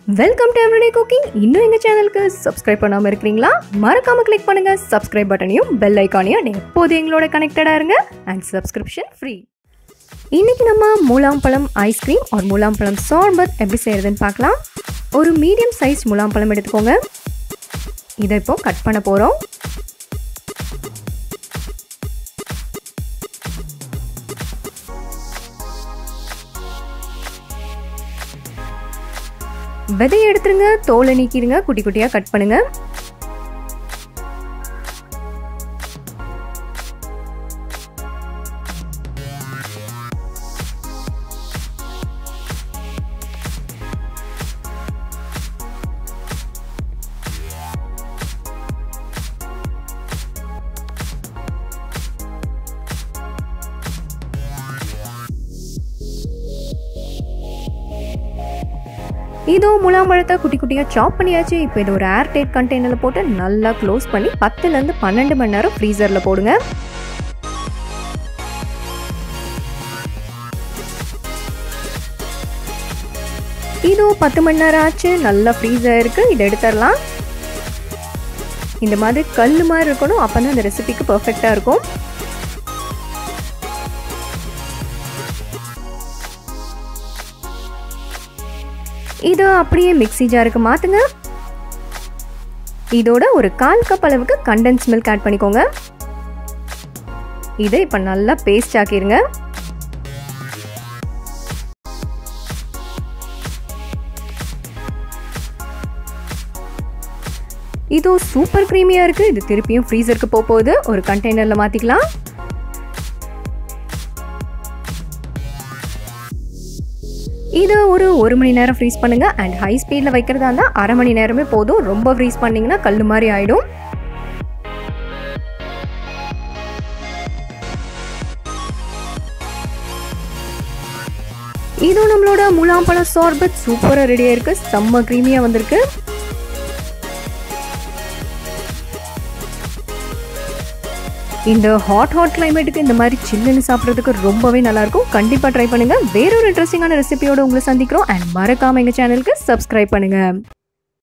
Welcome to everyday cooking. இன்னும் எங்கள் சேனலுக்கு சப்ஸ்கிரைப் பண்ணாமல் இருக்கிறீங்களா? மறக்காமல் கிளிக் பண்ணுங்கள் சப்ஸ்கிரைப் பட்டனையும் பெல் ஐக்கானையும். எப்போது எங்களோட கனெக்டடாக இருங்க அண்ட் சப்ஸ்கிரிப்ஷன் ஃப்ரீ. இன்றைக்கி நம்ம முலாம்பழம் ஐஸ்கிரீம் ஒரு முலாம்பழம் சார்பத் எப்படி செய்கிறதுன்னு பார்க்கலாம். ஒரு மீடியம் சைஸ் முலாம்பழம் எடுத்துக்கோங்க. இதை இப்போ கட் பண்ண போகிறோம். விதையை எடுத்துருங்க, தோலை நீக்கிடுங்க, குட்டி குட்டியாக கட் பண்ணுங்க. இதோ முலாம்பழத்தை குட்டி குட்டியாக சாப் பண்ணியாச்சு. இப்போ இது ஒரு ஏர் டைட் கண்டெய்னரில் போட்டு நல்லா க்ளோஸ் பண்ணி 10லேருந்து 12 மணி நேரம் ஃப்ரீசரில் போடுங்க. இதோ 10 மணி நேரம் ஆச்சு, நல்லா ஃப்ரீஸ் ஆகிருக்கு. இதை எடுத்துடலாம். இந்த மாதிரி கல் மாதிரி இருக்கணும், அப்போ தான் இந்த ரெசிபிக்கு பர்ஃபெக்டாக இருக்கும். இதை அப்படியே மிக்ஸி ஜாருக்கு மாற்றுங்க. இதோட ஒரு 1/4 கப் அளவுக்கு கண்டென்ஸ் மில்க் ஆட் பண்ணிக்கோங்க. இதை இப்போ நல்லா பேஸ்ட் ஆக்கிடுங்க. இதோ சூப்பர் க்ரீமியாக இருக்குது. இது திருப்பியும் ஃப்ரீசருக்கு போகுது. ஒரு கண்டெய்னரில் மாற்றிக்கலாம். இது ஒரு 1 மணி நேரம் ஃப்ரீஸ் பண்ணுங்க. அண்ட் ஹை ஸ்பீடில் வைக்கிறதா இருந்தால் 1/2 மணி நேரமே போதும். ரொம்ப ஃப்ரீஸ் பண்ணிங்கன்னா கல் மாதிரி ஆகிடும். இது நம்மளோட முலாம்பழம் சார்பத் சூப்பராக ரெடியாக இருக்குது. செம்ம க்ரீமியாக வந்திருக்கு. இந்த ஹாட் கிளைமேட்டுக்கு இந்த மாதிரி சில்லுன்னு சாப்பிட்றதுக்கு ரொம்பவே நல்லாயிருக்கும். கண்டிப்பாக ட்ரை பண்ணுங்கள். வேறொரு இன்ட்ரெஸ்டிங்கான ரெசிபியோடு உங்களை சந்திக்கிறோம். அண்ட் மறக்காமல் எங்கள் சேனலுக்கு சப்ஸ்கிரைப் பண்ணுங்கள்.